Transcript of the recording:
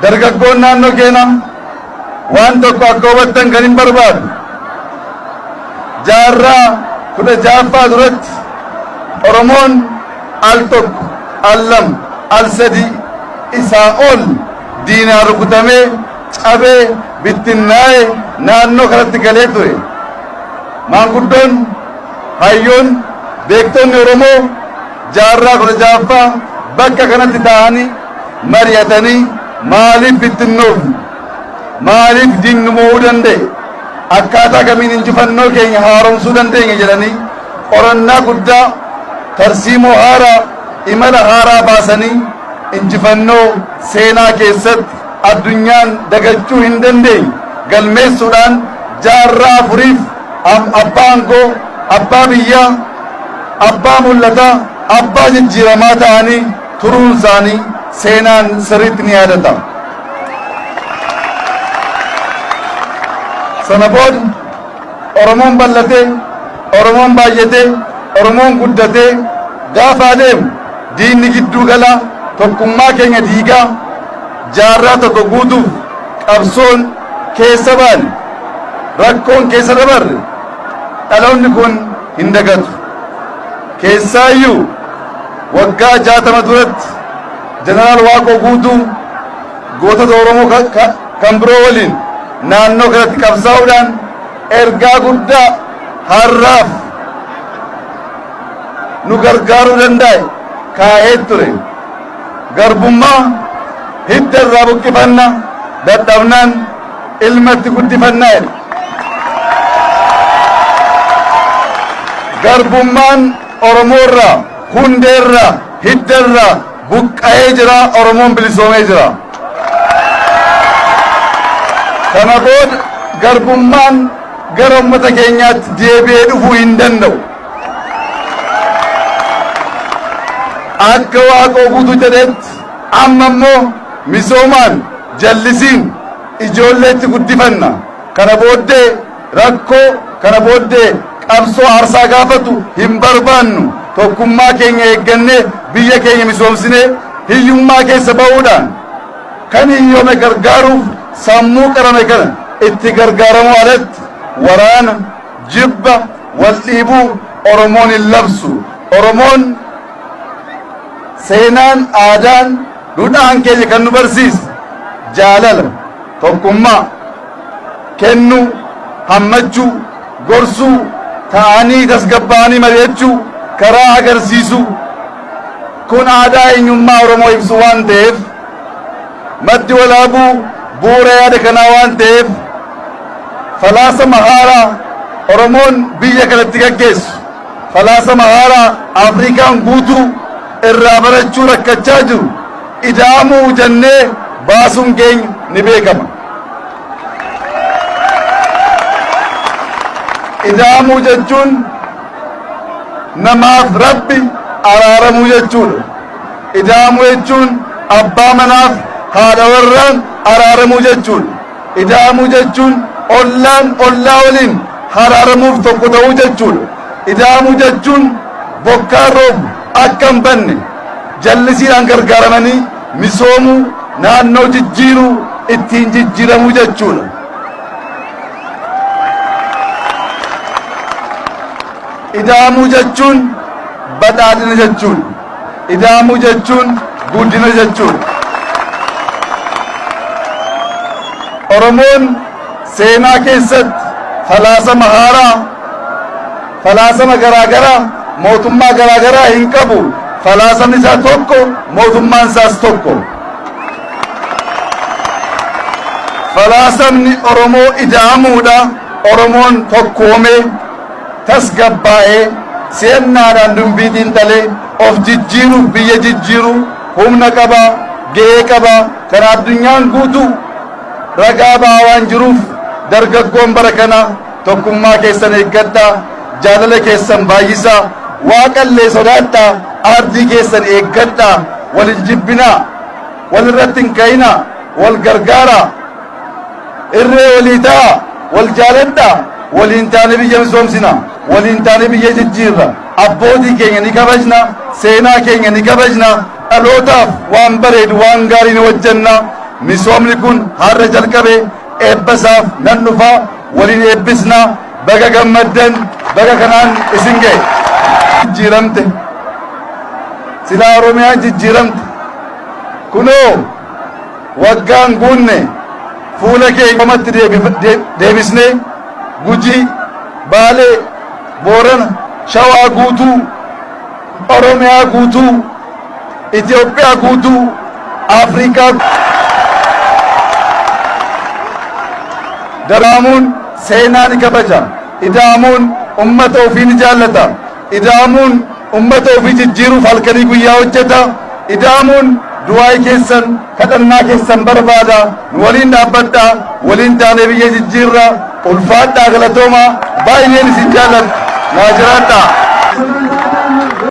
dargaggoon naannoo keenya waan tokko akka hubattan kan hin barbaadu jaarraa 16ffaa duratti Oromoon al tokko al lama al sadi isaa ol diinaa rukutamee cabee bittinnaa'ee naannoo kanatti galee ture. Maanguddoon hayyoon beektonni Oromoo jaarraa 16ffaa bakka kanatti ta'anii mari'atanii maaliif bittinnoofne maaliif diinni mo'uu danda'e akkaataa kamiin injifannoo keenya haaromsuu dandeenya jedhanii qorannaa guddaa tarsiimoo haaraa imala haaraa baasanii injifannoo seenaa keessatti addunyaan dagachuu hin dandeenye galmeessuudhaan jaarraa afuriif abbaa aangoo abbaa biyyaa abbaa mul'ataa abbaa jijjiiramaa ta'anii turuun isaanii seenaan sirriitti ni yaadata. Sana booda Oromoon bal'atee Oromoon baay'atee Oromoon guddatee gaafa adeemu diinni gidduu galaa tokkummaa keenya diigaa jaarraa tokko guutuuf qabsoon keessa baane rakkoon keessa dabarre dhaloonni kun hin dagatu. Keessaayyuu waggaa 60 duratti jeneraal Waaqoo Guutuu gootota Oromoo kan biroo waliin naannoo kanatti qabsaa'uudhaan ergaa guddaa har'aaf nu gargaaruu danda'e kaa'ee ture. Garbummaa hidda irraa buqqifanna dadhabnaan ilmatti guddifannaa jedhe. Garbummaan Oromoo irraa hundee irraa hidda irraa buqqa'ee jira. Oromoon bilisoomee jira. Kana booda garbummaan gara uummata keenyaatti deebi'ee dhufuu hin danda'u. Akka Waaqoo Guutuu jedhetti amma immoo misoomaan jallisiin ijoolleetti guddifanna. Kana booddee rakkoo kana booddee qabsoo aarsaa gaafatu hin barbaannu. Tokkummaa keenya eeggannee biyya keenya misoomsinee hiyyummaa keessa ba'uudhaan kan hiyyoome gargaaruuf sammuu qarame kana itti gargaaramuu alatti waraana jibba wal dhiibuu Oromoon hin labsu. Oromoon seenaan aadaan duudhaan keenya kan nu barsiise jaalala tokkummaa kennuu hammachuu gorsuu ta'anii tasgabbaa'anii mari'achuu karaa agarsiisu kun aadaa eenyummaa Oromoo ibsu waan ta'eef maddi walaabuu bu'uura yaada kanaa waan ta'eef falaasama haaraa Oromoon biyya kanatti gaggeessu falaasama haaraa Afrikaan guutuu irraa barachuu rakkachaa jiru ida'amuu jennee baasuun keenya ni beekama. Ida'amuu jechuun namaaf Rabbi araaramuu jechuudha. Ida'amuu jechuun abbaa manaaf haadha warraan araaramuu jechuudha. Ida'amuu jechuun ollaan ollaa waliin araaramuuf tokko ta'uu jechuudha. Ida'amuu jechuun bokkaan roobu akka hin banne jallisiidhaan gargaaramanii misoomuu naannoo jijjiiruu ittiin jijjiiramuu jechuudha. Ida'amuu jechuun badhaadhina jechuudha. Ida'amuu jechuun guddina jechuudha. Oromoon seenaa keessatti falaasama haaraa falaasama garaagaraa mootummaa garaagaraa hin qabu. Falaasamni isaa tokko mootummaan isaas tokko. Falaasamni Oromoo ida'amuudha. Oromoon tokkoomee tasgabbaa'ee seenaadhaan dumbiitiin talee of jijjiiruuf biyya jijjiiru humna qaba ga'ee qaba. Kan addunyaan guutuu ragaa ba'aa waan jiruuf dargaggoon bara kana tokkummaa keessan eeggadhaa jaalala keessan baay'isaa waaqallee sodaadhaa ardii keessan eeggadhaa wal hin jibbinaa wal irratti hin ka'inaa wal gargaaraa irree walii ta'aa wal jaaladhaa waliin taane biyya misoomsina waliin taane biyya jijjiirra abbootii keenya ni kabajna, seenaa keenya ni kabajna, dhalootaaf waan bareedu waan gaarii ni hojjenna. Misoomni kun har'a jalqabe, eebbasaaf nan dhufa, waliin eebbisna. Baga gammaddan, baga kanaan isin ga'e. Jijjiiramte, silaa Oromiyaan jijjiiramte. Kunoo waggaan guunne fuula keenyatti deebisnee Gujii, Baalee, Boorana, Shawaa guutuu, Oromiyaa guutuu, Itoophiyaa guutuu, Afrikaa daraamuun seenaa ni kabaja. Ida'amuun ummata ofii ni jaallata. Ida'amuun ummata ofii jijjiiruuf halkanii guyyaa hojjeta. Ida'amuun du'aa keessan, kadhannaa keessan barbaada. Nu waliin dhaabbadha, waliin taanee biyya jijjiirra. Ulfaadhaa, galatoomaa, baay'een isin jaalladha. Naa jiraadhaa.